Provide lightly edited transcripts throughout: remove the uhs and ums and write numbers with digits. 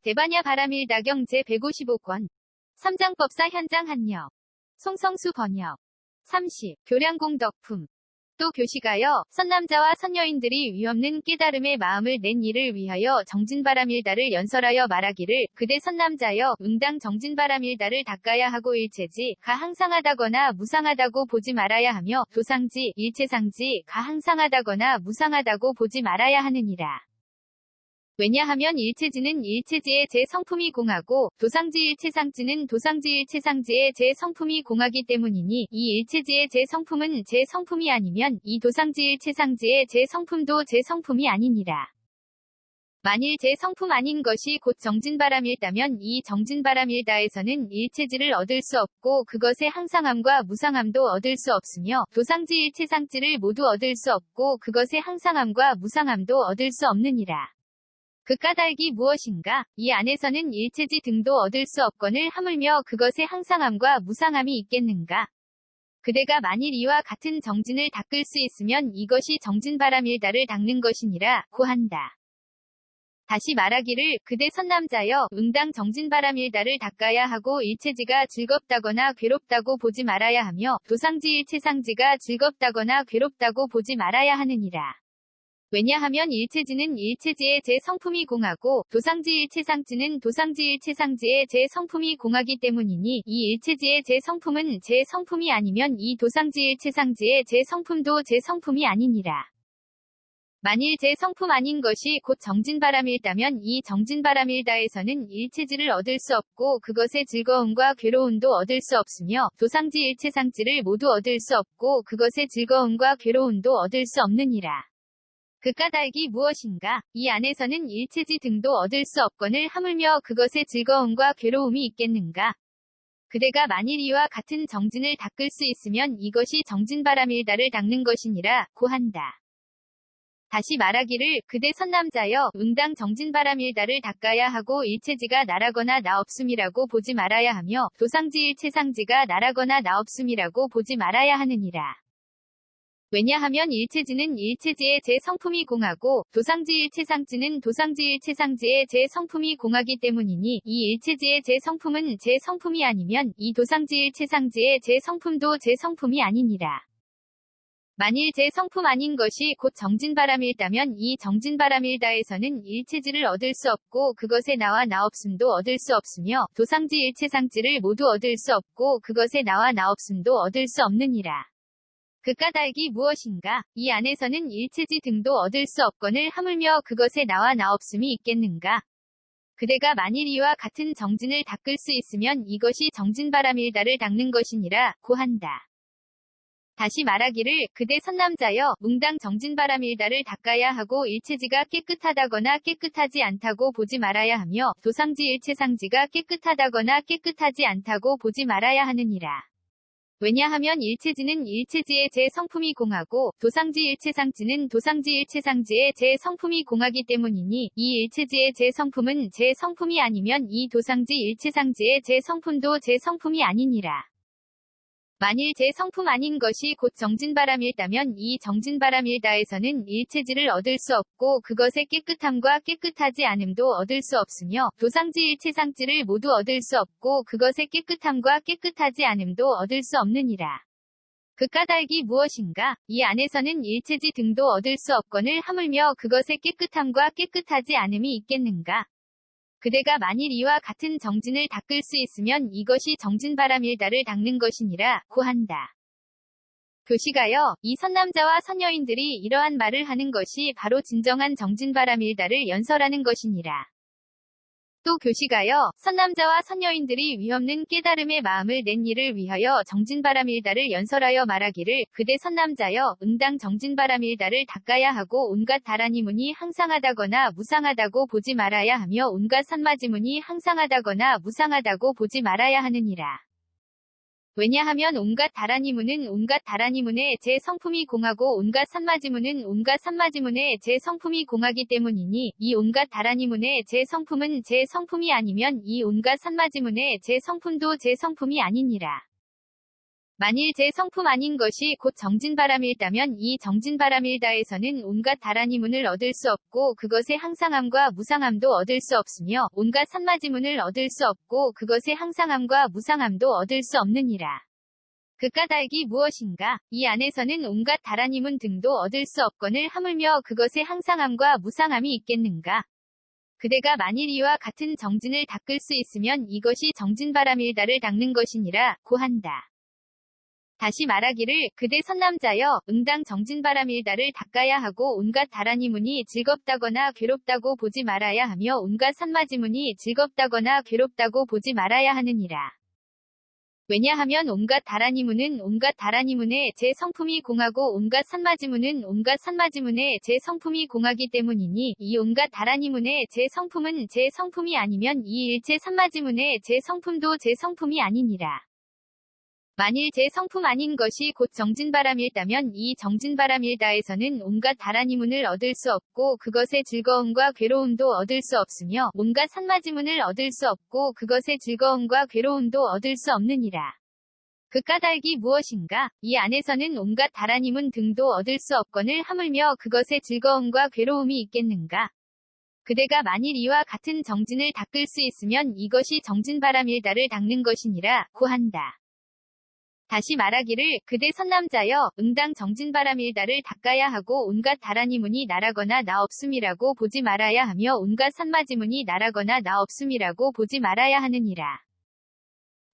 대반야 바람일다경 제155권. 삼장법사 현장 한여. 송성수 번역. 30. 교량공 덕품. 또 교시가여, 선남자와 선여인들이 위없는 깨달음의 마음을 낸 이를 위하여 정진바람일다를 연설하여 말하기를, 그대 선남자여, 응당 정진바람일다를 닦아야 하고 일체지, 가 항상하다거나 무상하다고 보지 말아야 하며, 도상지, 일체상지, 가 항상하다거나 무상하다고 보지 말아야 하느니라. 왜냐하면 일체지는 일체지의 제 성품이 공하고, 도상지 일체상지는 도상지 일체상지의 제 성품이 공하기 때문이니, 이 일체지의 제 성품은 제 성품이 아니면 이 도상지 일체상지의 제 성품도 제 성품이 아니니라. 만일 제 성품 아닌 것이 곧 정진바람일다면 이 정진바람일다에서는 일체지를 얻을 수 없고 그것의 항상함과 무상함도 얻을 수 없으며, 도상지 일체상지를 모두 얻을 수 없고 그것의 항상함과 무상함도 얻을 수 없느니라. 그 까닭이 무엇인가? 이 안에서는 일체지 등도 얻을 수 없거늘 하물며 그것의 항상함과 무상함이 있겠는가? 그대가 만일 이와 같은 정진을 닦을 수 있으면 이것이 정진바람일다를 닦는 것이니라 고한다. 다시 말하기를, 그대 선남자여, 응당 정진바람일다를 닦아야 하고 일체지가 즐겁다거나 괴롭다고 보지 말아야 하며, 도상지 일체상지가 즐겁다거나 괴롭다고 보지 말아야 하느니라. 왜냐하면 일체지는 일체지의 제 성품이 공하고, 도상지 일체상지는 도상지 일체상지의 제 성품이 공하기 때문이니, 이 일체지의 제 성품은 제 성품이 아니면 이 도상지 일체상지의 제 성품도 제 성품이 아니니라. 만일 제 성품 아닌 것이 곧 정진바람일다면 이 정진바람일다에서는 일체지를 얻을 수 없고 그것의 즐거움과 괴로움도 얻을 수 없으며, 도상지 일체상지를 모두 얻을 수 없고 그것의 즐거움과 괴로움도 얻을 수 없느니라. 그 까닭이 무엇인가? 이 안에서는 일체지 등도 얻을 수 없거늘 하물며 그것의 즐거움과 괴로움이 있겠는가? 그대가 만일 이와 같은 정진을 닦을 수 있으면 이것이 정진바람일다를 닦는 것이니라 고한다. 다시 말하기를, 그대 선남자여, 응당 정진바람일다를 닦아야 하고 일체지가 나라거나 나 없음이라고 보지 말아야 하며, 도상지 일체상지가 나라거나 나 없음이라고 보지 말아야 하느니라. 왜냐하면 일체지는 일체지의 제 성품이 공하고, 도상지 일체상지는 도상지 일체상지의 제 성품이 공하기 때문이니, 이 일체지의 제 성품은 제 성품이 아니면 이 도상지 일체상지의 제 성품도 제 성품이 아니니라. 만일 제 성품 아닌 것이 곧 정진바람일다면 이 정진바람일다에서는 일체지를 얻을 수 없고 그것의 나와 나 없음도 얻을 수 없으며, 도상지 일체상지를 모두 얻을 수 없고 그것의 나와 나 없음도 얻을 수 없느니라. 그 까닭이 무엇인가? 이 안에서는 일체지 등도 얻을 수 없거늘 하물며 그것의 나와 나 없음이 있겠는가? 그대가 만일 이와 같은 정진을 닦을 수 있으면 이것이 정진바람일다를 닦는 것이니라 고한다. 다시 말하기를, 그대 선남자여, 응당 정진바람일다를 닦아야 하고 일체지가 깨끗하다거나 깨끗하지 않다고 보지 말아야 하며, 도상지 일체상지가 깨끗하다거나 깨끗하지 않다고 보지 말아야 하느니라. 왜냐하면 일체지는 일체지의 제 성품이 공하고, 도상지 일체상지는 도상지 일체상지의 제 성품이 공하기 때문이니, 이 일체지의 제 성품은 제 성품이 아니면 이 도상지 일체상지의 제 성품도 제 성품이 아니니라. 만일 제 성품 아닌 것이 곧 정진바람일다면 이 정진바람일다에서는 일체지를 얻을 수 없고 그것의 깨끗함과 깨끗하지 않음도 얻을 수 없으며, 도상지 일체상지를 모두 얻을 수 없고 그것의 깨끗함과 깨끗하지 않음도 얻을 수 없느니라. 그 까닭이 무엇인가? 이 안에서는 일체지 등도 얻을 수 없거늘 하물며 그것의 깨끗함과 깨끗하지 않음이 있겠는가? 그대가 만일 이와 같은 정진을 닦을 수 있으면 이것이 정진바람일다를 닦는 것이니라 고한다. 교시가여, 이 선남자와 선여인들이 이러한 말을 하는 것이 바로 진정한 정진바람일다를 연설하는 것이니라. 또 교시가여, 선남자와 선여인들이 위없는 깨달음의 마음을 낸 이를 위하여 정진바람일다를 연설하여 말하기를, 그대 선남자여, 응당 정진바람일다를 닦아야 하고 온갖 다라니문이 항상하다거나 무상하다고 보지 말아야 하며 온갖 산마지문이 항상하다거나 무상하다고 보지 말아야 하느니라. 왜냐하면 온갖 다라니문은 온갖 다라니문의 제 성품이 공하고 온갖 산마지문은 온갖 산마지문의 제 성품이 공하기 때문이니, 이 온갖 다라니문의 제 성품은 제 성품이 아니면 이 온갖 산마지문의 제 성품도 제 성품이 아니니라. 만일 제 성품 아닌 것이 곧 정진바람일다면 이 정진바람일다에서는 온갖 다라니문을 얻을 수 없고 그것의 항상함과 무상함도 얻을 수 없으며 온갖 산마지문을 얻을 수 없고 그것의 항상함과 무상함도 얻을 수 없느니라. 그 까닭이 무엇인가? 이 안에서는 온갖 다라니문 등도 얻을 수 없거늘 하물며 그것의 항상함과 무상함이 있겠는가? 그대가 만일 이와 같은 정진을 닦을 수 있으면 이것이 정진바람일다를 닦는 것이니라 고한다. 다시 말하기를 그대 선남자여 응당 정진바람일다를 닦아야 하고 온갖 다라니문이 즐겁다거나 괴롭다고 보지 말아야 하며 온갖 산마지문이 즐겁다거나 괴롭다고 보지 말아야 하느니라. 왜냐하면 온갖 다라니문은 온갖 다라니문의 제 성품이 공하고 온갖 산마지문은 온갖 산마지문의 제 성품이 공하기 때문이니 이 온갖 다라니문의 제 성품은 제 성품이 아니면 이 일체 산마지문의 제 성품도 제 성품이 아니니라. 만일 제 성품 아닌 것이 곧 정진바람일다면 이 정진바람일다에서는 온갖 다라니문을 얻을 수 없고 그것의 즐거움과 괴로움도 얻을 수 없으며 온갖 산마지문을 얻을 수 없고 그것의 즐거움과 괴로움도 얻을 수 없느니라. 그 까닭이 무엇인가? 이 안에서는 온갖 다라니문 등도 얻을 수 없거늘 하물며 그것의 즐거움과 괴로움이 있겠는가? 그대가 만일 이와 같은 정진을 닦을 수 있으면 이것이 정진바람일다를 닦는 것이니라 고한다. 다시 말하기를 그대 선남자여 응당 정진바람일다를 닦아야 하고 온갖 다라니문이 나라거나 나 없음이라고 보지 말아야 하며 온갖 산마지문이 나라거나 나 없음이라고 보지 말아야 하느니라.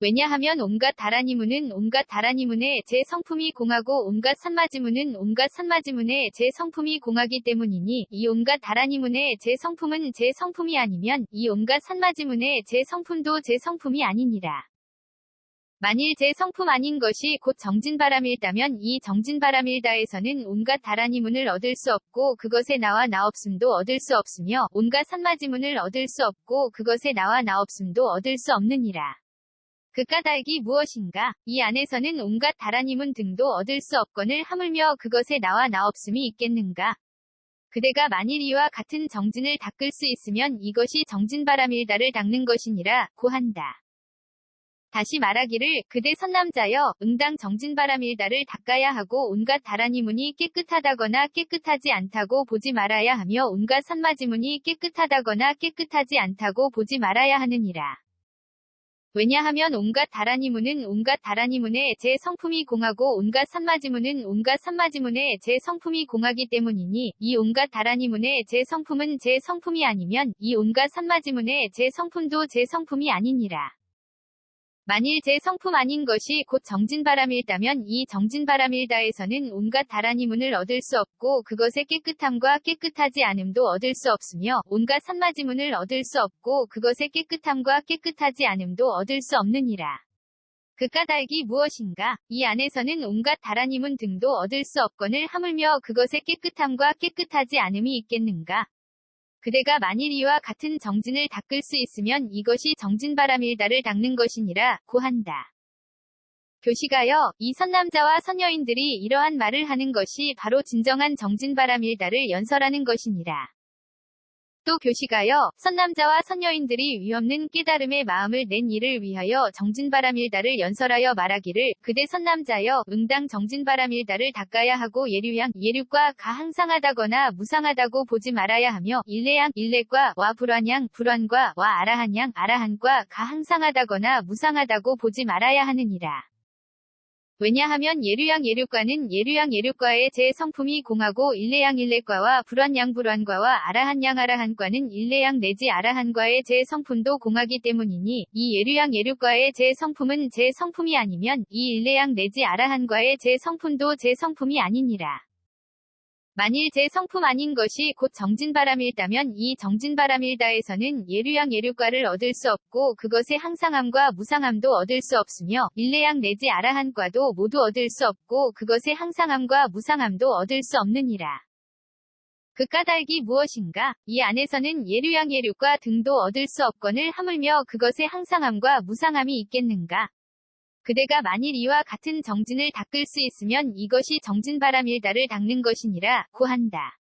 왜냐하면 온갖 다라니문은 온갖 다라니문의 제 성품이 공하고 온갖 산마지문은 온갖 산마지문의 제 성품이 공하기 때문이니 이 온갖 다라니문의 제 성품은 제 성품이 아니면 이 온갖 산마지문의 제 성품도 제 성품이 아니니라. 만일 제 성품 아닌 것이 곧 정진바람일다면 이 정진바람일다에서는 온갖 다라니문을 얻을 수 없고 그것에 나와 나 없음도 얻을 수 없으며 온갖 산마지문을 얻을 수 없고 그것에 나와 나 없음도 얻을 수 없느니라. 그 까닭이 무엇인가? 이 안에서는 온갖 다라니문 등도 얻을 수 없거늘 하물며 그것에 나와 나 없음이 있겠는가? 그대가 만일 이와 같은 정진을 닦을 수 있으면 이것이 정진바람일다를 닦는 것이니라 고한다. 다시 말하기를 그대 선남자여 응당 정진바람일다를 닦아야 하고 온갖 다라니문이 깨끗하다거나 깨끗하지 않다고 보지 말아야 하며 온갖 산마지문이 깨끗하다거나 깨끗하지 않다고 보지 말아야 하느니라. 왜냐하면 온갖 다라니문은 온갖 다라니문의 제 성품이 공하고 온갖 산마지문은 온갖 산마지문의 제 성품이 공하기 때문이니 이 온갖 다라니문의 제 성품은 제 성품이 아니면 이 온갖 산마지문의 제 성품도 제 성품이 아니니라. 만일 제 성품 아닌 것이 곧 정진바람일다면 이 정진바람일다에서는 온갖 다라니문을 얻을 수 없고 그것의 깨끗함과 깨끗하지 않음도 얻을 수 없으며 온갖 산마지문을 얻을 수 없고 그것의 깨끗함과 깨끗하지 않음도 얻을 수 없느니라. 그 까닭이 무엇인가? 이 안에서는 온갖 다라니문 등도 얻을 수 없거늘 하물며 그것의 깨끗함과 깨끗하지 않음이 있겠는가? 그대가 만일 이와 같은 정진을 닦을 수 있으면 이것이 정진바람일다를 닦는 것이니라 고한다. 교시가여, 이 선남자와 선여인들이 이러한 말을 하는 것이 바로 진정한 정진바람일다를 연설하는 것이니라. 또 교시가여, 선남자와 선여인들이 위없는 깨달음의 마음을 낸 이를 위하여 정진바람일다를 연설하여 말하기를 그대 선남자여 응당 정진바람일다를 닦아야 하고 예류양 예륙과 가 항상하다거나 무상하다고 보지 말아야 하며 일레양 일레과 와 불환양 불환과 와 아라한양 아라한과 가 항상하다거나 무상하다고 보지 말아야 하느니라. 왜냐하면 예류양 예류과는 예류양 예류과의 제 성품이 공하고 일레양 일레과와 불환양 불환과와 아라한양 아라한과는 일레양 내지 아라한과의 제 성품도 공하기 때문이니 이 예류양 예류과의 제 성품은 제 성품이 아니면 이 일레양 내지 아라한과의 제 성품도 제 성품이 아니니라. 만일 제 성품 아닌 것이 곧 정진바람일다면 이 정진바람일다에서는 예류양 예류과를 얻을 수 없고 그것의 항상함과 무상함도 얻을 수 없으며 일레양 내지 아라한과도 모두 얻을 수 없고 그것의 항상함과 무상함도 얻을 수 없느니라. 그 까닭이 무엇인가? 이 안에서는 예류양 예류과 등도 얻을 수 없거늘 하물며 그것의 항상함과 무상함이 있겠는가? 그대가 만일 이와 같은 정진을 닦을 수 있으면 이것이 정진바람일다를 닦는 것이니라 고한다.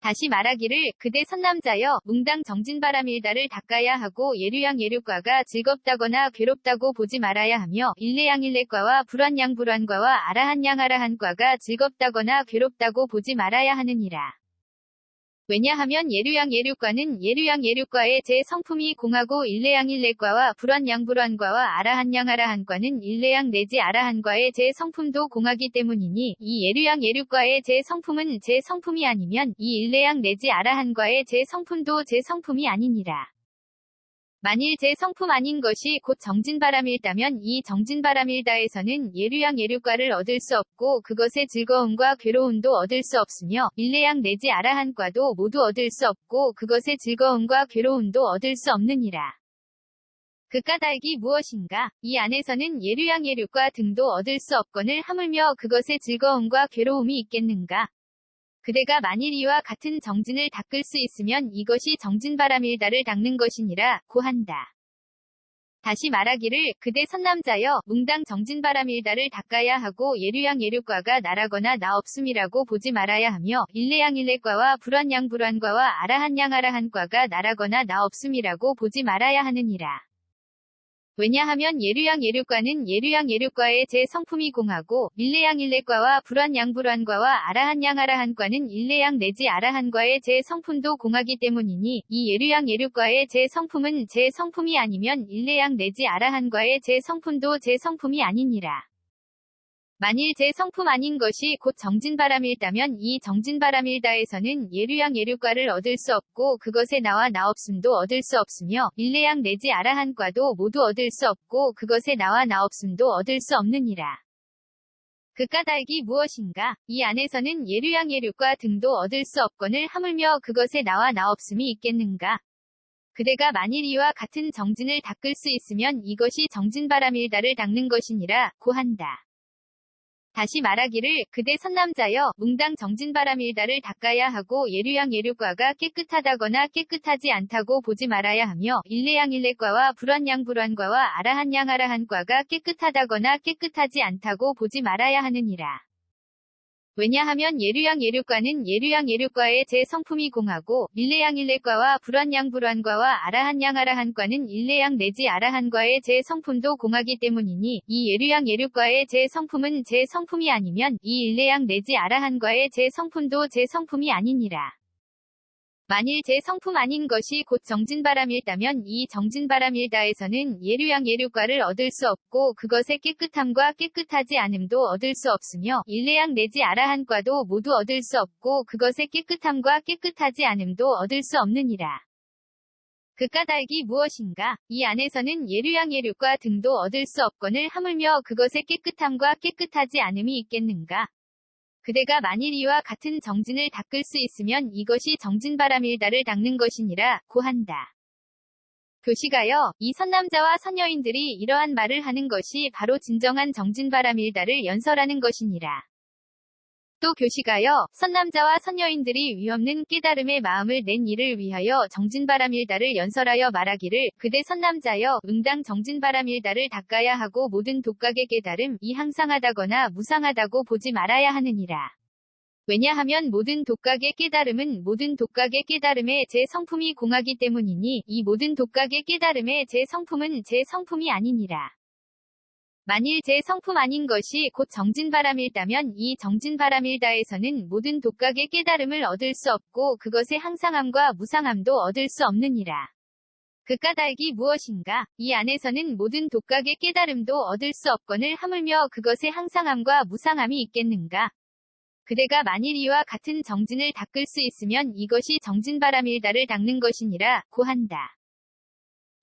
다시 말하기를 그대 선남자여 웅당 정진바람일다를 닦아야 하고 예류양 예류과가 즐겁다거나 괴롭다고 보지 말아야 하며 일례양 일례과와 불환양 불환과와 아라한양 아라한과가 즐겁다거나 괴롭다고 보지 말아야 하느니라. 왜냐하면 예류양 예류과는 예류양 예류과의 제 성품이 공하고 일례양 일례과와 불환양 불환과와 아라한양 아라한과는 일례양 내지 아라한과의 제 성품도 공하기 때문이니 이 예류양 예류과의 제 성품은 제 성품이 아니면 이 일례양 내지 아라한과의 제 성품도 제 성품이 아니니라. 만일 제 성품 아닌 것이 곧 정진바람일다면 이 정진바람일다에서는 예류양 예류과를 얻을 수 없고 그것의 즐거움과 괴로움도 얻을 수 없으며 일례양 내지 아라한과도 모두 얻을 수 없고 그것의 즐거움과 괴로움도 얻을 수 없느니라. 그 까닭이 무엇인가? 이 안에서는 예류양 예류과 등도 얻을 수 없거늘 하물며 그것의 즐거움과 괴로움이 있겠는가? 그대가 만일 이와 같은 정진을 닦을 수 있으면 이것이 정진바람일다를 닦는 것이니라 고한다. 다시 말하기를 그대 선남자여 웅당 정진바람일다를 닦아야 하고 예류양 예류과가 나라거나 나 없음이라고 보지 말아야 하며 일례양 일례과와 불환양 불환과와 아라한양 아라한과가 나라거나 나 없음이라고 보지 말아야 하느니라. 왜냐하면 예류양 예류과는 예류양 예류과의 제 성품이 공하고 일례양 일례과와 불환양 불환과와 아라한양 아라한과는 일례양 내지 아라한과의 제 성품도 공하기 때문이니 이 예류양 예류과의 제 성품은 제 성품이 아니면 일례양 내지 아라한과의 제 성품도 제 성품이 아니니라. 만일 제 성품 아닌 것이 곧 정진바람일다면 이 정진바람일다에서는 예류양 예류과를 얻을 수 없고 그것에 나와 나 없음도 얻을 수 없으며 일례양 내지 아라한과도 모두 얻을 수 없고 그것에 나와 나 없음도 얻을 수 없느니라. 그 까닭이 무엇인가? 이 안에서는 예류양 예류과 등도 얻을 수 없거늘 하물며 그것에 나와 나 없음이 있겠는가? 그대가 만일 이와 같은 정진을 닦을 수 있으면 이것이 정진바람일다를 닦는 것이니라 고한다. 다시 말하기를 그대 선남자여 웅당 정진바람일다를 닦아야 하고 예류양 예류과가 깨끗하다거나 깨끗하지 않다고 보지 말아야 하며 일례양 일례과와 불환양 불환과와 아라한양 아라한과가 깨끗하다거나 깨끗하지 않다고 보지 말아야 하느니라. 왜냐하면 예류양 예류과는 예류양 예류과의 제 성품이 공하고 일례양 일례과와 불환양 불환과와 아라한양 아라한과는 일례양 내지 아라한과의 제 성품도 공하기 때문이니 이 예류양 예류과의 제 성품은 제 성품이 아니면 이 일례양 내지 아라한과의 제 성품도 제 성품이 아니니라. 만일 제 성품 아닌 것이 곧 정진바람일다면 이 정진바람일다에서는 예류양 예류과를 얻을 수 없고 그것의 깨끗함과 깨끗하지 않음도 얻을 수 없으며 일례양 내지 아라한과도 모두 얻을 수 없고 그것의 깨끗함과 깨끗하지 않음도 얻을 수 없느니라. 그 까닭이 무엇인가? 이 안에서는 예류양 예류과 등도 얻을 수 없거늘 하물며 그것의 깨끗함과 깨끗하지 않음이 있겠는가? 그대가 만일 이와 같은 정진을 닦을 수 있으면 이것이 정진바람일다를 닦는 것이니라 고한다. 교시가여 이 선남자와 선여인들이 이러한 말을 하는 것이 바로 진정한 정진바람일다를 연설하는 것이니라. 또 교시가여 선남자와 선여인들이 위없는 깨달음의 마음을 낸 이를 위하여 정진바람일다를 연설하여 말하기를 그대 선남자여 응당 정진바람일다를 닦아야 하고 모든 독각의 깨달음 이 항상하다거나 무상하다고 보지 말아야 하느니라. 왜냐하면 모든 독각의 깨달음은 모든 독각의 깨달음의 제 성품이 공하기 때문이니 이 모든 독각의 깨달음의 제 성품은 제 성품이 아니니라. 만일 제 성품 아닌 것이 곧 정진바람일다면 이 정진바람일다에서는 모든 독각의 깨달음을 얻을 수 없고 그것의 항상함과 무상함도 얻을 수 없느니라. 그 까닭이 무엇인가? 이 안에서는 모든 독각의 깨달음도 얻을 수 없거늘 하물며 그것의 항상함과 무상함이 있겠는가? 그대가 만일 이와 같은 정진을 닦을 수 있으면 이것이 정진바람일다를 닦는 것이니라 고한다.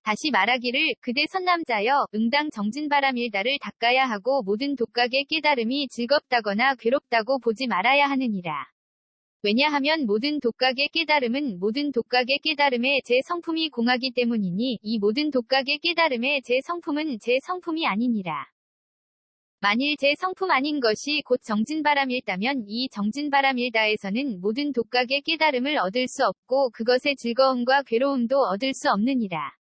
다시 말하기를 그대 선남자여 응당 정진바람일다를 닦아야 하고 모든 독각의 깨달음이 즐겁다거나 괴롭다고 보지 말아야 하느니라. 왜냐하면 모든 독각의 깨달음은 모든 독각의 깨달음의 제 성품이 공하기 때문이니 이 모든 독각의 깨달음의 제 성품은 제 성품이 아니니라. 만일 제 성품 아닌 것이 곧 정진바람일다면 이 정진바람일다에서는 모든 독각의 깨달음을 얻을 수 없고 그것의 즐거움과 괴로움도 얻을 수 없느니라.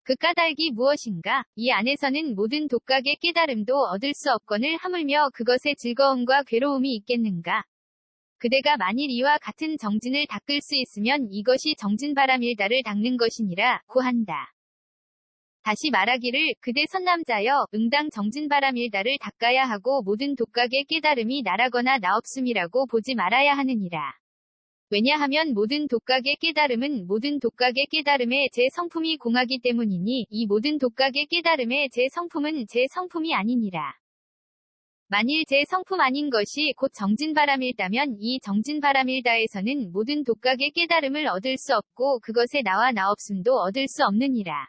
그 까닭이 무엇인가? 이 안에서는 모든 독각의 깨달음도 얻을 수 없거늘 하물며 그것의 즐거움과 괴로움이 있겠는가? 그대가 만일 이와 같은 정진을 닦을 수 있으면 이것이 정진바람일다를 닦는 것이니라 구한다. 다시 말하기를 그대 선남자여 응당 정진바람일다를 닦아야 하고 모든 독각의 깨달음이 나라거나 나없음이라고 보지 말아야 하느니라. 왜냐하면 모든 독각의 깨달음은 모든 독각의 깨달음의 제 성품이 공하기 때문이니 이 모든 독각의 깨달음의 제 성품은 제 성품이 아니니라. 만일 제 성품 아닌 것이 곧 정진바람일다면 이 정진바람일다에서는 모든 독각의 깨달음을 얻을 수 없고 그것에 나와 나없음도 얻을 수 없느니라.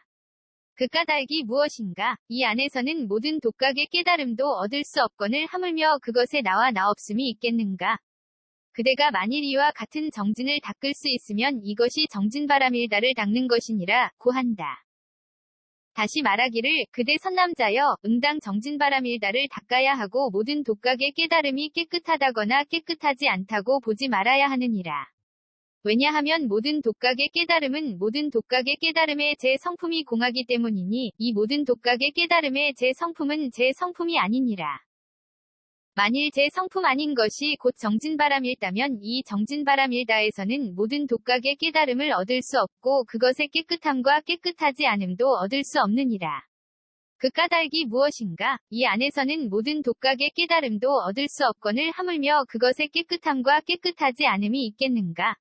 그 까닭이 무엇인가? 이 안에서는 모든 독각의 깨달음도 얻을 수 없거늘 하물며 그것에 나와 나없음이 있겠는가? 그대가 만일 이와 같은 정진을 닦을 수 있으면 이것이 정진바람일다를 닦는 것이니라 구한다. 다시 말하기를 그대 선남자여 응당 정진바람일다를 닦아야 하고 모든 독각의 깨달음이 깨끗하다거나 깨끗하지 않다고 보지 말아야 하느니라. 왜냐하면 모든 독각의 깨달음은 모든 독각의 깨달음의 제 성품이 공하기 때문이니 이 모든 독각의 깨달음의 제 성품은 제 성품이 아니니라. 만일 제 성품 아닌 것이 곧 정진바람일다면 이 정진바람일다에서는 모든 독각의 깨달음을 얻을 수 없고 그것의 깨끗함과 깨끗하지 않음도 얻을 수 없느니라. 그 까닭이 무엇인가? 이 안에서는 모든 독각의 깨달음도 얻을 수 없거늘 하물며 그것의 깨끗함과 깨끗하지 않음이 있겠는가?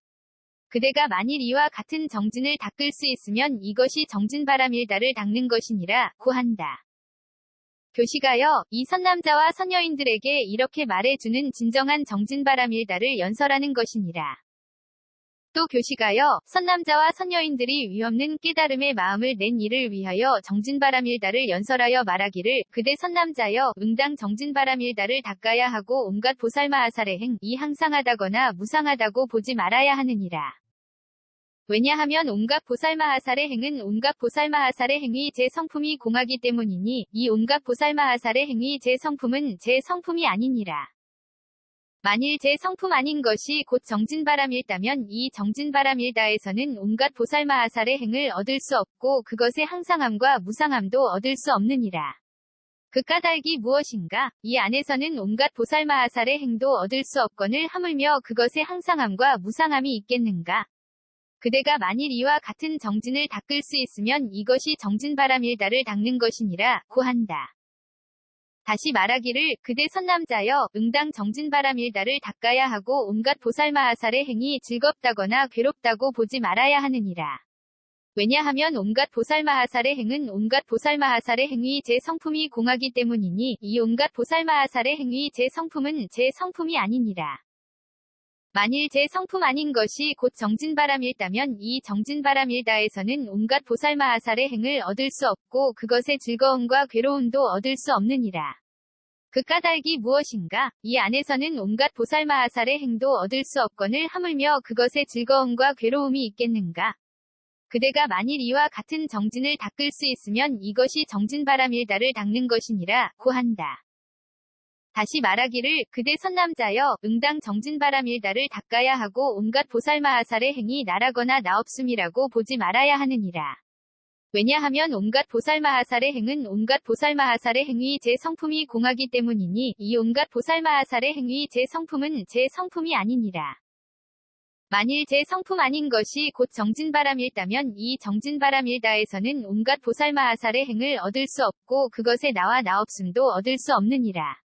그대가 만일 이와 같은 정진을 닦을 수 있으면 이것이 정진바람일다를 닦는 것이니라 구한다. 교시가여 이 선남자와 선여인들에게 이렇게 말해주는 진정한 정진바람일다를 연설하는 것이니라. 또 교시가여 선남자와 선여인들이 위없는 깨달음의 마음을 낸 이를 위하여 정진바람일다를 연설하여 말하기를 그대 선남자여 응당 정진바람일다를 닦아야 하고 온갖 보살마하살의 행이 항상하다거나 무상하다고 보지 말아야 하느니라. 왜냐하면 온갖 보살마하살의 행은 온갖 보살마하살의 행위 제 성품이 공하기 때문이니 이 온갖 보살마하살의 행위 제 성품은 제 성품이 아니니라. 만일 제 성품 아닌 것이 곧 정진바람일다면 이 정진바람일다에서는 온갖 보살마하살의 행을 얻을 수 없고 그것의 항상함과 무상함도 얻을 수 없느니라. 그 까닭이 무엇인가? 이 안에서는 온갖 보살마하살의 행도 얻을 수 없거늘 하물며 그것의 항상함과 무상함이 있겠는가? 그대가 만일 이와 같은 정진을 닦을 수 있으면 이것이 정진바람일다를 닦는 것이니라 구한다. 다시 말하기를 그대 선남자여 응당 정진바람일다를 닦아야 하고 온갖 보살마하살의 행이 즐겁다거나 괴롭다고 보지 말아야 하느니라. 왜냐하면 온갖 보살마하살의 행은 온갖 보살마하살의 행위 제 성품이 공하기 때문이니 이 온갖 보살마하살의 행위 제 성품은 제 성품이 아니니라. 만일 제 성품 아닌 것이 곧 정진바람일다면 이 정진바람일다에서는 온갖 보살마하살의 행을 얻을 수 없고 그것의 즐거움과 괴로움도 얻을 수 없느니라. 그 까닭이 무엇인가? 이 안에서는 온갖 보살마하살의 행도 얻을 수 없거늘 하물며 그것의 즐거움과 괴로움이 있겠는가? 그대가 만일 이와 같은 정진을 닦을 수 있으면 이것이 정진바람일다를 닦는 것이니라 구한다. 다시 말하기를 그대 선남자여 응당 정진바람일다를 닦아야 하고 온갖 보살마하살의 행이 나라거나 나없음이라고 보지 말아야 하느니라. 왜냐하면 온갖 보살마하살의 행은 온갖 보살마하살의 행위 제 성품이 공하기 때문이니 이 온갖 보살마하살의 행위 제 성품은 제 성품이 아니니라. 만일 제 성품 아닌 것이 곧 정진바람일다면 이 정진바람일다에서는 온갖 보살마하살의 행을 얻을 수 없고 그것에 나와 나없음도 얻을 수 없느니라.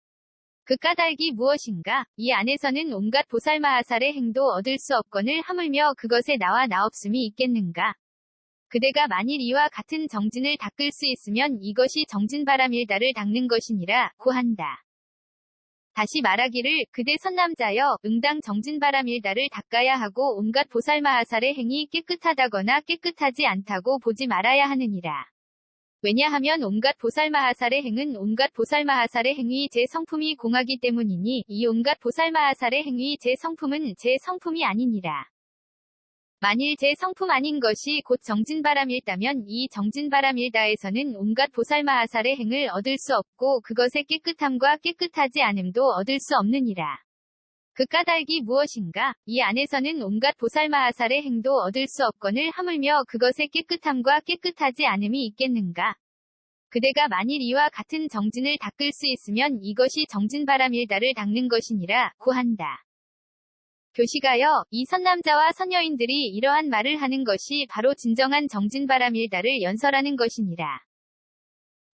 그 까닭이 무엇인가? 이 안에서는 온갖 보살마하살의 행도 얻을 수 없거늘 하물며 그것에 나와 나없음이 있겠는가? 그대가 만일 이와 같은 정진을 닦을 수 있으면 이것이 정진바람일다를 닦는 것이니라 구한다. 다시 말하기를 그대 선남자여 응당 정진바람일다를 닦아야 하고 온갖 보살마하살의 행이 깨끗하다거나 깨끗하지 않다고 보지 말아야 하느니라. 왜냐하면 온갖 보살마하살의 행은 온갖 보살마하살의 행위 제 성품이 공하기 때문이니 이 온갖 보살마하살의 행위 제 성품은 제 성품이 아니니라. 만일 제 성품 아닌 것이 곧 정진바람일다면 이 정진바람일다에서는 온갖 보살마하살의 행을 얻을 수 없고 그것의 깨끗함과 깨끗하지 않음도 얻을 수 없느니라. 그 까닭이 무엇인가? 이 안에서는 온갖 보살마하살의 행도 얻을 수 없거늘 하물며 그것의 깨끗함과 깨끗하지 않음이 있겠는가? 그대가 만일 이와 같은 정진을 닦을 수 있으면 이것이 정진바람일다를 닦는 것이니라 구한다. 교시가여, 이 선남자와 선여인들이 이러한 말을 하는 것이 바로 진정한 정진바람일다를 연설하는 것이니라.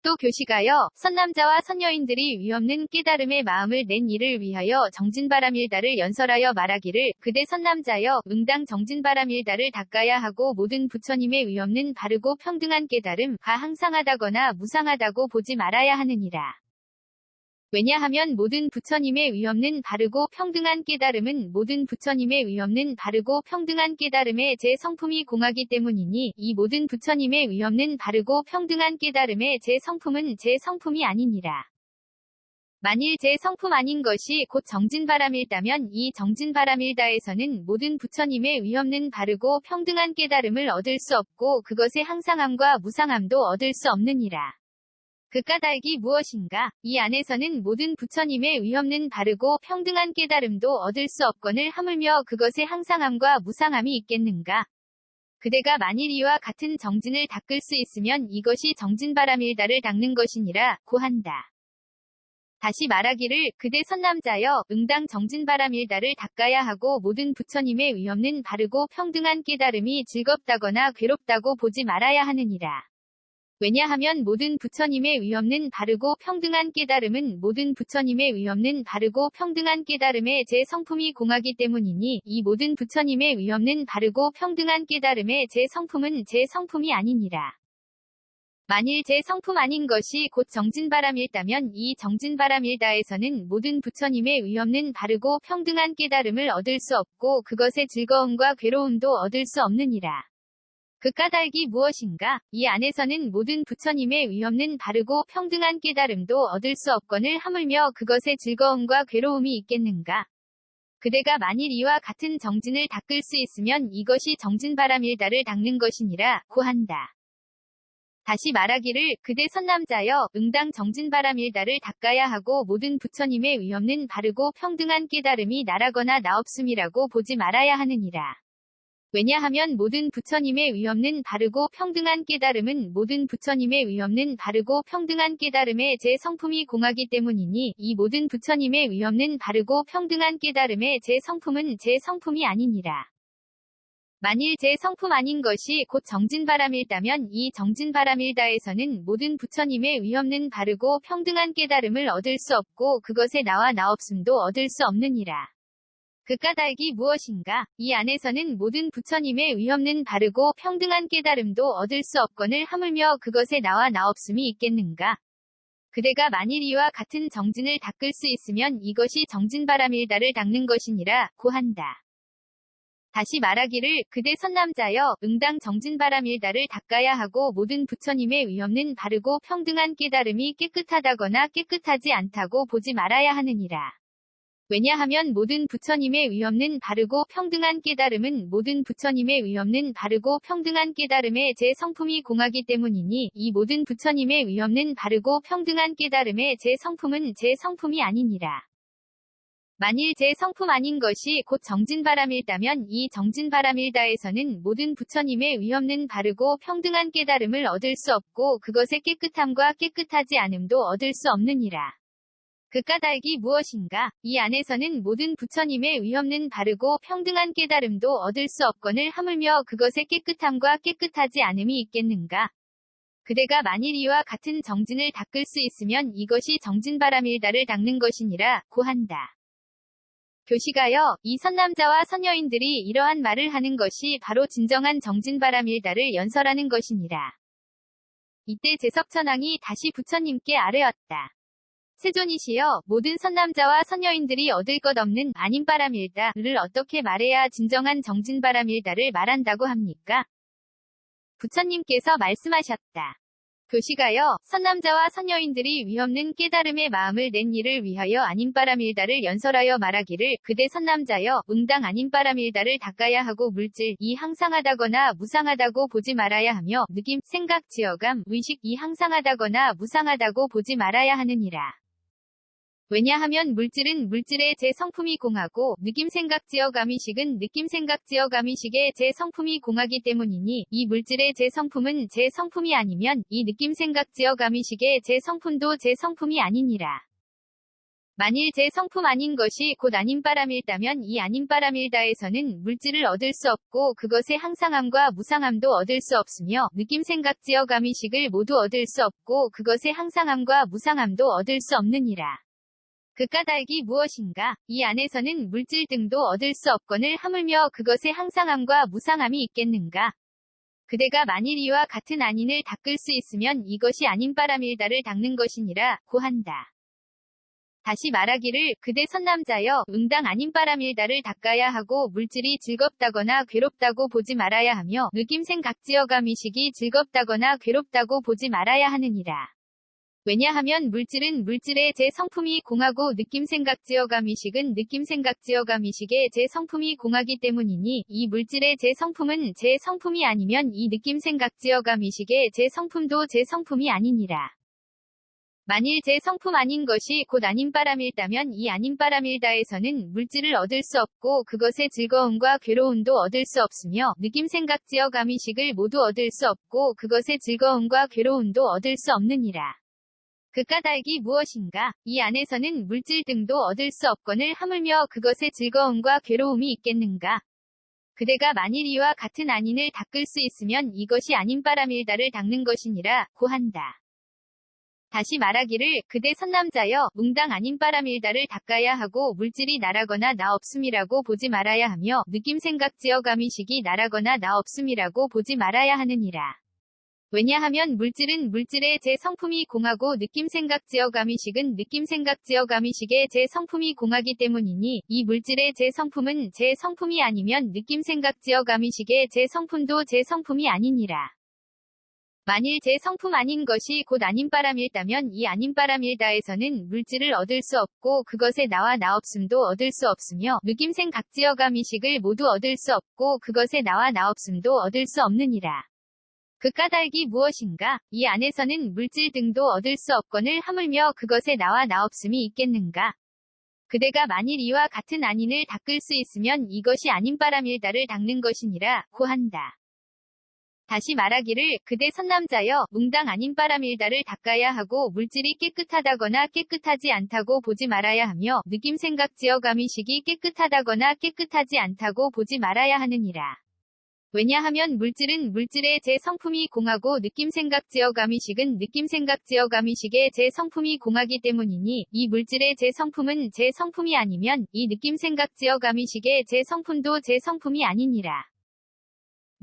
또 교시가여, 선남자와 선여인들이 위없는 깨달음의 마음을 낸 이를 위하여 정진바람일다를 연설하여 말하기를, 그대 선남자여, 응당 정진바람일다를 닦아야 하고 모든 부처님의 위없는 바르고 평등한 깨달음, 가 항상하다거나 무상하다고 보지 말아야 하느니라. 왜냐하면 모든 부처님의 위없는 바르고 평등한 깨달음은 모든 부처님의 위없는 바르고 평등한 깨달음의 제 성품이 공하기 때문이니, 이 모든 부처님의 위없는 바르고 평등한 깨달음의 제 성품은 제 성품이 아니니라. 만일 제 성품 아닌 것이 곧 정진바람일다면 이 정진바람일다에서는 모든 부처님의 위없는 바르고 평등한 깨달음을 얻을 수 없고 그것의 항상함과 무상함도 얻을 수 없느니라. 그 까닭이 무엇인가? 이 안에서는 모든 부처님의 위없는 바르고 평등한 깨달음도 얻을 수 없거늘 하물며 그것의 항상함과 무상함이 있겠는가? 그대가 만일 이와 같은 정진을 닦을 수 있으면 이것이 정진바람일다를 닦는 것이니라 고한다. 다시 말하기를, 그대 선남자여, 응당 정진바람일다를 닦아야 하고 모든 부처님의 위없는 바르고 평등한 깨달음이 즐겁다거나 괴롭다고 보지 말아야 하느니라. 왜냐하면 모든 부처님의 위없는 바르고 평등한 깨달음은 모든 부처님의 위없는 바르고 평등한 깨달음의 제 성품이 공하기 때문이니, 이 모든 부처님의 위없는 바르고 평등한 깨달음의 제 성품은 제 성품이 아니니라. 만일 제 성품 아닌 것이 곧 정진바람일다면 이 정진바람일다에서는 모든 부처님의 위없는 바르고 평등한 깨달음을 얻을 수 없고 그것의 즐거움과 괴로움도 얻을 수 없느니라. 그 까닭이 무엇인가? 이 안에서는 모든 부처님의 위없는 바르고 평등한 깨달음도 얻을 수 없거늘 하물며 그것의 즐거움과 괴로움이 있겠는가? 그대가 만일 이와 같은 정진을 닦을 수 있으면 이것이 정진바람일다를 닦는 것이니라 고한다. 다시 말하기를, 그대 선남자여, 응당 정진바람일다를 닦아야 하고 모든 부처님의 위없는 바르고 평등한 깨달음이 나라거나 나없음이라고 보지 말아야 하느니라. 왜냐하면 모든 부처님의 위없는 바르고 평등한 깨달음은 모든 부처님의 위없는 바르고 평등한 깨달음의 제 성품이 공하기 때문이니, 이 모든 부처님의 위없는 바르고 평등한 깨달음의 제 성품은 제 성품이 아니니라. 만일 제 성품 아닌 것이 곧 정진바람일다면 이 정진바람일다에서는 모든 부처님의 위없는 바르고 평등한 깨달음을 얻을 수 없고 그것의 나와 나없음도 얻을 수 없느니라. 그 까닭이 무엇인가? 이 안에서는 모든 부처님의 위없는 바르고 평등한 깨달음도 얻을 수 없거늘 하물며 그것의 나와 나없음이 있겠는가? 그대가 만일 이와 같은 정진을 닦을 수 있으면 이것이 정진바람일다를 닦는 것이니라 고한다. 다시 말하기를, 그대 선남자여, 응당 정진바람일다를 닦아야 하고 모든 부처님의 위없는 바르고 평등한 깨달음이 깨끗하다거나 깨끗하지 않다고 보지 말아야 하느니라. 왜냐하면 모든 부처님의 위없는 바르고 평등한 깨달음은 모든 부처님의 위없는 바르고 평등한 깨달음의 제 성품이 공하기 때문이니, 이 모든 부처님의 위없는 바르고 평등한 깨달음의 제 성품은 제 성품이 아니니라. 만일 제 성품 아닌 것이 곧 정진바람일다면 이 정진바람일다에서는 모든 부처님의 위없는 바르고 평등한 깨달음을 얻을 수 없고 그것의 깨끗함과 깨끗하지 않음도 얻을 수 없느니라. 그 까닭이 무엇인가? 이 안에서는 모든 부처님의 위없는 바르고 평등한 깨달음도 얻을 수 없거늘 하물며 그것의 깨끗함과 깨끗하지 않음이 있겠는가? 그대가 만일 이와 같은 정진을 닦을 수 있으면 이것이 정진바람일다를 닦는 것이니라 고한다. 교시가여, 이 선남자와 선여인들이 이러한 말을 하는 것이 바로 진정한 정진바람일다를 연설하는 것이니라. 이때 제석천왕이 다시 부처님께 아뢰었다. 세존이시여, 모든 선남자와 선여인들이 얻을 것 없는 아닌바람일다를 어떻게 말해야 진정한 정진바람일다를 말한다고 합니까? 부처님께서 말씀하셨다. 교시가여, 선남자와 선여인들이 위없는 깨달음의 마음을 낸 이를 위하여 아닌바람일다를 연설하여 말하기를, 그대 선남자여, 응당 아닌바람일다를 닦아야 하고 물질이 항상하다거나 무상하다고 보지 말아야 하며 느낌, 생각, 지어감, 의식이 항상하다거나 무상하다고 보지 말아야 하느니라. 왜냐하면 물질은 물질의 제 성품이 공하고 느낌 생각 지어감의식은 느낌 생각 지어감의식의 제 성품이 공하기 때문이니, 이 물질의 제 성품은 제 성품이 아니면 이 느낌 생각 지어감의식의 제 성품도 제 성품이 아니니라. 만일 제 성품 아닌 것이 곧 아님바람일다면 이 아님바람일다에서는 물질을 얻을 수 없고 그것의 항상함과 무상함도 얻을 수 없으며 느낌 생각 지어 감이식을 모두 얻을 수 없고 그것의 항상함과 무상함도 얻을 수 없느니라. 그 까닭이 무엇인가? 이 안에서는 물질 등도 얻을 수 없거늘 하물며 그것의 항상함과 무상함이 있겠는가? 그대가 만일 이와 같은 안인을 닦을 수 있으면 이것이 아님바람일다를 닦는 것이니라 고한다. 다시 말하기를 그대 선남자여 응당 아님바람일다를 닦아야 하고 물질이 즐겁다거나 괴롭다고 보지 말아야 하며 느낌생 각지어 감이식이 즐겁다거나 괴롭다고 보지 말아야 하느니라. 왜냐하면 물질은 물질의 제 성품이 공하고 느낌생각지어 감이식은 느낌생각지어 감이식의 제 성품이 공하기 때문이니 이 물질의 제 성품은 제 성품이 아니면 이 느낌생각지어 감이식의 제 성품도 제 성품이 아니니라. 만일 제 성품 아닌 것이 곧 아님바람일다면 이 아님바람일다에서는 물질을 얻을 수 없고 그것의 즐거움과 괴로움도 얻을 수 없으며 느낌생각지어 감이식을 모두 얻을 수 없고 그것의 즐거움과 괴로움도 얻을 수 없느니라. 그 까닭이 무엇인가? 이 안에서는 물질 등도 얻을 수 없거늘 하물며 그것의 즐거움과 괴로움이 있겠는가? 그대가 만일 이와 같은 안인을 닦을 수 있으면 이것이 아님바람일다를 닦는 것이니라 고한다. 다시 말하기를 그대 선남자여 웅당 아님바람일다를 닦아야 하고 물질이 나라거나 나 없음이라고 보지 말아야 하며 느낌생각지어 감이식이 나라거나 나 없음이라고 보지 말아야 하느니라. 왜냐하면 물질은 물질의 제 성품이 공하고 느낌생각지어 감이식은 느낌생각지어 감이식의 제 성품이 공하기 때문이니 이 물질의 제 성품은 제 성품이 아니면 느낌생각지어 감이식의 제 성품도 제 성품이 아니니라. 만일 제 성품 아닌 것이 곧 아님바람일다면 이 아님바람일다에서는 물질을 얻을 수 없고 그것의 나와 나 없음도 얻을 수 없으며 느낌생 각지어 감이식을 모두 얻을 수 없고 그것의 나와 나 없음도 얻을 수 없느니라. 그 까닭이 무엇인가? 이 안에서는 물질 등도 얻을 수 없거늘 하물며 그것의 나와 나 없음이 있겠는가? 그대가 만일 이와 같은 안인을 닦을 수 있으면 이것이 아님바람일다를 닦는 것이니라 고한다. 다시 말하기를 그대 선남자여 웅당 아님바람일다를 닦아야 하고 물질이 깨끗하다거나 깨끗하지 않다고 보지 말아야 하며 느낌생각지어 감이식이 깨끗하다거나 깨끗하지 않다고 보지 말아야 하느니라. 왜냐하면 물질은 물질의 제 성품이 공하고 느낌생각지어 감이식은 느낌생각지어 감이식의 제 성품이 공하기 때문이니 이 물질의 제 성품은 제 성품이 아니면 이 느낌생각지어 감이식의 제 성품도 제 성품이 아니니라.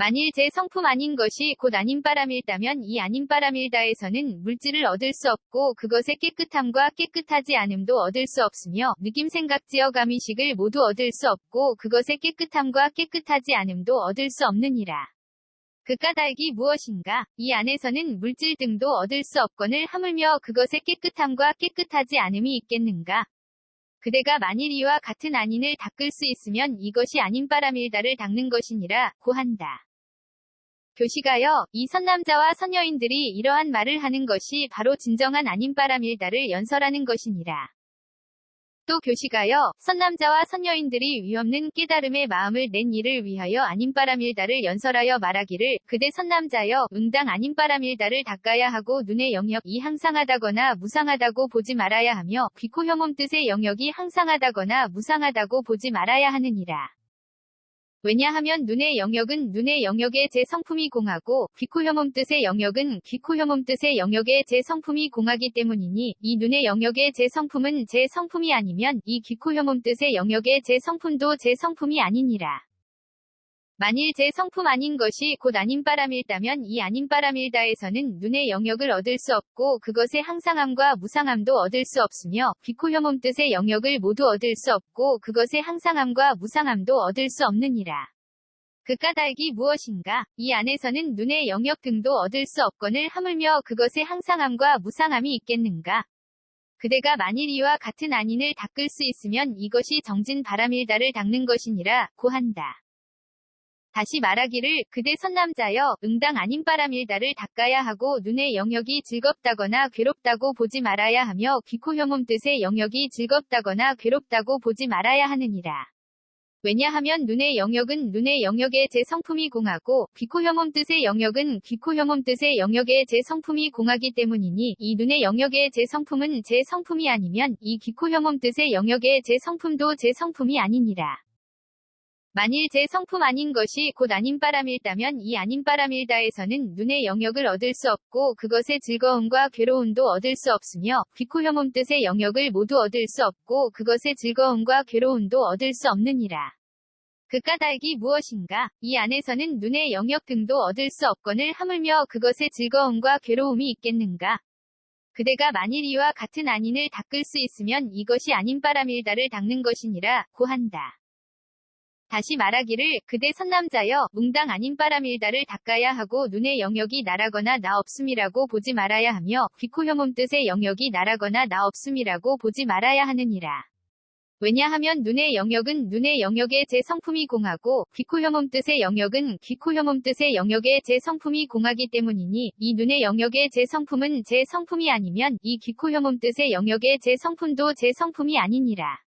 만일 제 성품 아닌 것이 곧 아님바람일다면 이 아님바람일다에서는 물질을 얻을 수 없고 그것의 깨끗함과 깨끗하지 않음도 얻을 수 없으며 느낌생각지어 감이식을 모두 얻을 수 없고 그것의 깨끗함과 깨끗하지 않음도 얻을 수 없느니라. 그 까닭이 무엇인가? 이 안에서는 물질 등도 얻을 수 없거늘 하물며 그것의 깨끗함과 깨끗하지 않음이 있겠는가? 그대가 만일 이와 같은 안인을 닦을 수 있으면 이것이 아님바람일다를 닦는 것이니라 고한다. 교시가여 이 선남자와 선여인들이 이러한 말을 하는 것이 바로 진정한 아님바람일다를 연설하는 것이니라. 또 교시가여 선남자와 선여인들이 위없는 깨달음의 마음을 낸 이를 위하여 아님바람일다를 연설하여 말하기를 그대 선남자여 응당 아님바람일다를 닦아야 하고 눈의 영역이 항상하다거나 무상하다고 보지 말아야 하며 귀코 혐음 뜻의 영역이 항상하다거나 무상하다고 보지 말아야 하느니라. 왜냐하면 눈의 영역은 눈의 영역의 제 성품이 공하고 귀코 혐음 뜻의 영역은 귀코 혐음 뜻의 영역의 제 성품이 공하기 때문이니 이 눈의 영역의 제 성품은 제 성품이 아니면 이 귀코 혐음 뜻의 영역의 제 성품도 제 성품이 아니니라. 만일 제 성품 아닌 것이 곧 아님바람일다면 이 아님바람일다에서는 눈의 영역을 얻을 수 없고 그것의 항상함과 무상함도 얻을 수 없으며 귀코 혐음 뜻의 영역을 모두 얻을 수 없고 그것의 항상함과 무상함도 얻을 수 없느니라. 그 까닭이 무엇인가? 이 안에서는 눈의 영역 등도 얻을 수 없거늘 하물며 그것의 항상함과 무상함이 있겠는가? 그대가 만일 이와 같은 안인을 닦을 수 있으면 이것이 정진바람일다를 닦는 것이니라 고한다. 다시 말하기를 그대 선남자여 응당 아님바람일다를 닦아야 하고 눈의 영역이 즐겁다거나 괴롭다고 보지 말아야 하며 귀코 혐음 뜻의 영역이 즐겁다거나 괴롭다고 보지 말아야 하느니라. 왜냐하면 눈의 영역은 눈의 영역의 제 성품이 공하고 귀코 혐오음 뜻의 영역은 귀코 혐오음 뜻의 영역의 제 성품이 공하기 때문이니 이 눈의 영역의 제 성품은 제 성품이 아니면 이 귀코 혐오음 뜻의 영역의 제 성품도 제 성품이 아니니라. 만일 제 성품 아닌 것이 곧 아님바람일다면 이 아님바람일다에서는 눈의 영역을 얻을 수 없고 그것의 즐거움과 괴로움도 얻을 수 없으며 귀코 혐오음 뜻의 영역을 모두 얻을 수 없고 그것의 즐거움과 괴로움도 얻을 수 없느니라. 그 까닭이 무엇인가? 이 안에서는 눈의 영역 등도 얻을 수 없거늘 하물며 그것의 즐거움과 괴로움이 있겠는가? 그대가 만일 이와 같은 안인을 닦을 수 있으면 이것이 아님바람일다를 닦는 것이니라 고한다. 다시 말하기를 그대 선남자여 뭉당 아님바람일다를 닦아야 하고 눈의 영역이 나라거나 나 없음이라고 보지 말아야 하며 귀코 혐오음 뜻의 영역이 나라거나 나 없음이라고 보지 말아야 하느니라. 왜냐하면 눈의 영역은 눈의 영역의 제 성품이 공하고 귀코 혐오음 뜻의 영역은 귀코 혐오음 뜻의 영역의 제 성품이 공하기 때문이니 이 눈의 영역의 제 성품은 제 성품이 아니면 이 귀코 혐오음 뜻의 영역의 제 성품도 제 성품이 아니니라.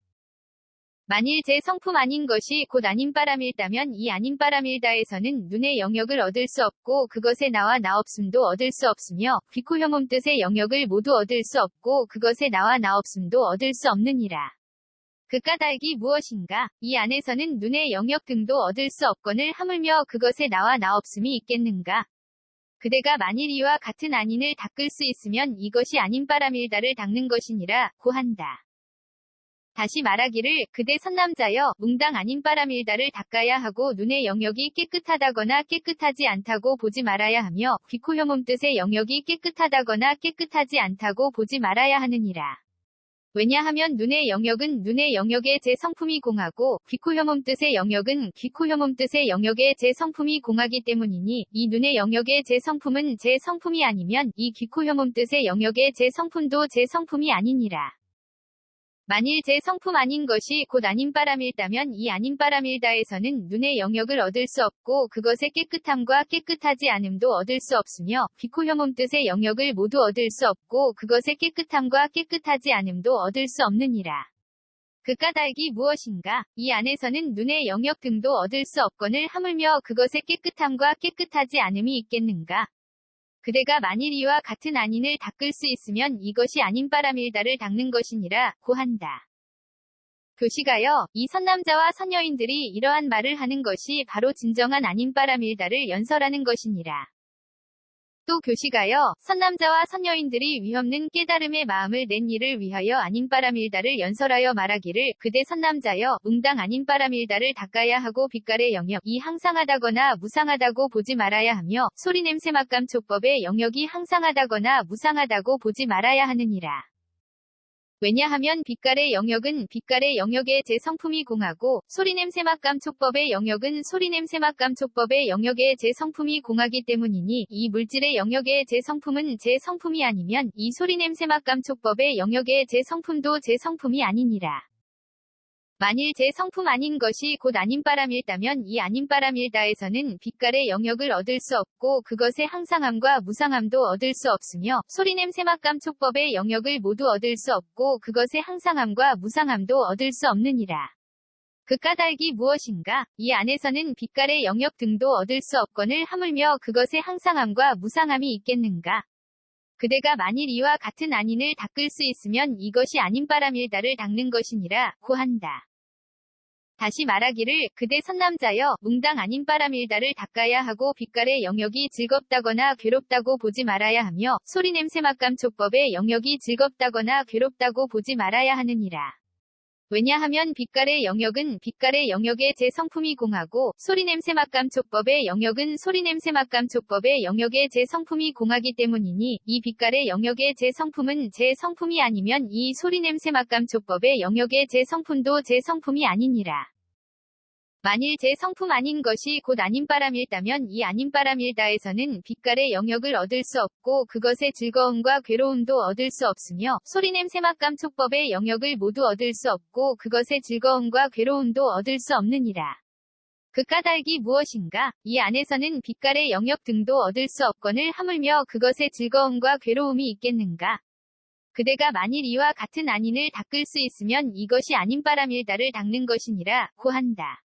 만일 제 성품 아닌 것이 곧 아님바람일다면 이 아님바람일다에서는 눈의 영역을 얻을 수 없고 그것의 나와 나 없음도 얻을 수 없으며 귀코 혐오음 뜻의 영역을 모두 얻을 수 없고 그것의 나와 나 없음도 얻을 수 없느니라. 그 까닭이 무엇인가? 이 안에서는 눈의 영역 등도 얻을 수 없거늘 하물며 그것의 나와 나 없음이 있겠는가? 그대가 만일 이와 같은 안인을 닦을 수 있으면 이것이 아님바람일다를 닦는 것이니라 고한다. 다시 말하기를 그대 선남자여 뭉당 아님바람일다를 닦아야 하고 눈의 영역이 깨끗하다거나 깨끗하지 않다고 보지 말아야 하며 귀코 혐오음 뜻의 영역이 깨끗하다거나 깨끗하지 않다고 보지 말아야 하느니라. 왜냐하면 눈의 영역은 눈의 영역의 제 성품이 공하고 귀코 혐오음 뜻의 영역은 귀코 혐오음 뜻의 영역의 제 성품이 공하기 때문이니 이 눈의 영역의 제 성품은 제 성품이 아니면 이 귀코 혐오음 뜻의 영역의 제 성품도 제 성품이 아니니라. 만일 제 성품 아닌 것이 곧 아님바람일다면 이 아님바람일다에서는 눈의 영역을 얻을 수 없고 그것의 깨끗함과 깨끗하지 않음도 얻을 수 없으며 귀코 혐오음 뜻의 영역을 모두 얻을 수 없고 그것의 깨끗함과 깨끗하지 않음도 얻을 수 없느니라. 그 까닭이 무엇인가? 이 안에서는 눈의 영역 등도 얻을 수 없거늘 하물며 그것의 깨끗함과 깨끗하지 않음이 있겠는가? 그대가 만일 이와 같은 안인을 닦을 수 있으면 이것이 아님바람일다를 닦는 것이니라 고한다. 교시가여 이 선남자와 선여인들이 이러한 말을 하는 것이 바로 진정한 아님바람일다를 연설하는 것이니라. 또 교시가여 선남자와 선여인들이 위없는 깨달음의 마음을 낸 일을 위하여 아님바람일다를 연설하여 말하기를 그대 선남자여 뭉당 아님바람일다를 닦아야 하고 빛깔의 영역이 항상하다거나 무상하다고 보지 말아야 하며 소리냄새 맛감 촉법의 영역이 항상하다거나 무상하다고 보지 말아야 하느니라. 왜냐하면 빛깔의 영역은 빛깔의 영역의 제 성품이 공하고 소리냄새 맛감 촉법의 영역은 소리냄새 맛감 촉법의 영역의 제 성품이 공하기 때문이니 이 물질의 영역의 제 성품은 제 성품이 아니면 이 소리냄새 맛감 촉법의 영역의 제 성품도 제 성품이 아니니라. 만일 제 성품 아닌 것이 곧 아님바람일다면 이 아님바람일다에서는 빛깔의 영역을 얻을 수 없고 그것의 항상함과 무상함도 얻을 수 없으며 소리냄새 맛감 촉법의 영역을 모두 얻을 수 없고 그것의 항상함과 무상함도 얻을 수 없느니라. 그 까닭이 무엇인가? 이 안에서는 빛깔의 영역 등도 얻을 수 없거늘 하물며 그것의 항상함과 무상함이 있겠는가? 그대가 만일 이와 같은 안인을 닦을 수 있으면 이것이 아님바람일다를 닦는 것이니라 고한다. 다시 말하기를 그대 선남자여 뭉당 아님바람일다를 닦아야 하고 빛깔의 영역이 즐겁다거나 괴롭다고 보지 말아야 하며 소리냄새 맛감 촉법의 영역이 즐겁다거나 괴롭다고 보지 말아야 하느니라. 왜냐하면 빛깔의 영역은 빛깔의 영역의 제 성품이 공하고 소리냄새 맛감 촉법의 영역은 소리냄새 맛감 촉법의 영역의 제 성품이 공하기 때문이니 이 빛깔의 영역의 제 성품은 제 성품이 아니면 이 소리냄새 맛감 촉법의 영역의 제 성품도 제 성품이 아니니라. 만일 제 성품 아닌 것이 곧 아님바람일다면 이 아님바람일다에서는 빛깔의 영역을 얻을 수 없고 그것의 즐거움과 괴로움도 얻을 수 없으며 소리냄새 맛감 촉법의 영역을 모두 얻을 수 없고 그것의 즐거움과 괴로움도 얻을 수 없느니라. 그 까닭이 무엇인가? 이 안에서는 빛깔의 영역 등도 얻을 수 없거늘 하물며 그것의 즐거움과 괴로움이 있겠는가? 그대가 만일 이와 같은 안인을 닦을 수 있으면 이것이 아님바람일다를 닦는 것이니라 고한다.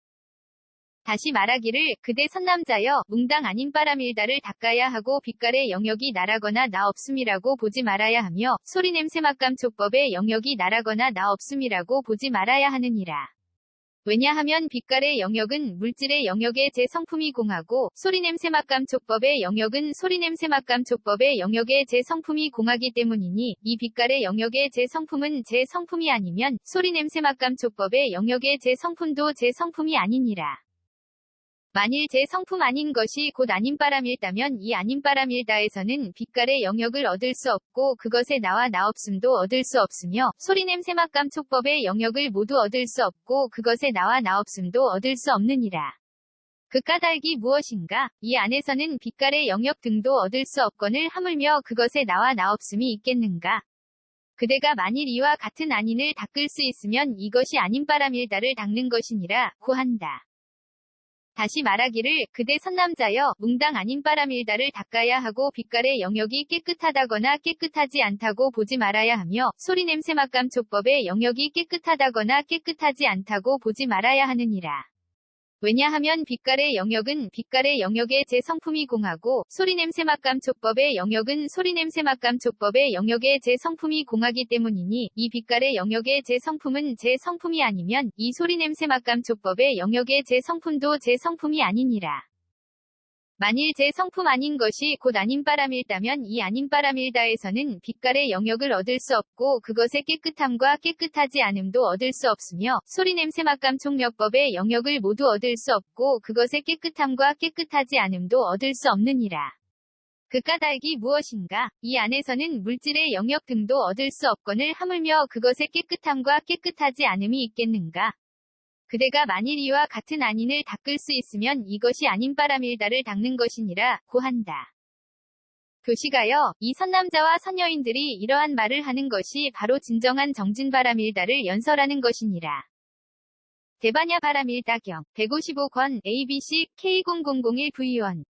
다시 말하기를 그대 선남자여 뭉당 아닌 바람일다를 닦아야 하고 빛깔의 영역이 나라거나 나 없음이라고 보지 말아야 하며 소리냄새 막감촉법의 영역이 나라거나 나 없음이라고 보지 말아야 하느니라. 왜냐하면 빛깔의 영역은 물질의 영역의 제 성품이 공하고 소리냄새 막감촉법의 영역은 소리냄새 막감촉법의 영역의 제 성품이 공하기 때문이니 이 빛깔의 영역의 제 성품은 제 성품이 아니면 소리냄새 막감촉법의 영역의 제 성품도 제 성품이 아니니라. 만일 제 성품 아닌 것이 곧 아닌 바람일다면 이 아닌 바람일다에서는 빛깔의 영역을 얻을 수 없고 그것의 나와 나 없음도 얻을 수 없으며 소리냄새 막감촉법의 영역을 모두 얻을 수 없고 그것의 나와 나 없음도 얻을 수 없느니라. 그 까닭이 무엇인가? 이 안에서는 빛깔의 영역 등도 얻을 수 없거늘 하물며 그것의 나와 나 없음이 있겠는가? 그대가 만일 이와 같은 안인을 닦을 수 있으면 이것이 아닌 바람일다를 닦는 것이니라 고한다. 다시 말하기를 그대 선남자여 뭉당 아닌 바람일다를 닦아야 하고 빛깔의 영역이 깨끗하다거나 깨끗하지 않다고 보지 말아야 하며 소리냄새 막감촉법의 영역이 깨끗하다거나 깨끗하지 않다고 보지 말아야 하느니라. 왜냐하면 빛깔의 영역은 빛깔의 영역의 제 성품이 공하고 소리냄새 막감촉법의 영역은 소리냄새 막감촉법의 영역의 제 성품이 공하기 때문이니 이 빛깔의 영역의 제 성품은 제 성품이 아니면 이 소리냄새 막감촉법의 영역의 제 성품도 제 성품이 아니니라. 만일 제 성품 아닌 것이 곧 아닌 바람일다면 이 아닌 바람일다에서는 빛깔의 영역을 얻을 수 없고 그것의 깨끗함과 깨끗하지 않음도 얻을 수 없으며 소리냄새 막감촉력법의 영역을 모두 얻을 수 없고 그것의 깨끗함과 깨끗하지 않음도 얻을 수 없느니라. 그 까닭이 무엇인가? 이 안에서는 물질의 영역 등도 얻을 수 없거늘 하물며 그것의 깨끗함과 깨끗하지 않음이 있겠는가? 그대가 만일 이와 같은 안인을 닦을 수 있으면 이것이 아닌 바람일다를 닦는 것이니라 고한다. 교시가여 이 선남자와 선여인들이 이러한 말을 하는 것이 바로 진정한 정진바람일다를 연설하는 것이니라. 대반야 바람일다경 155권 ABC K0001V1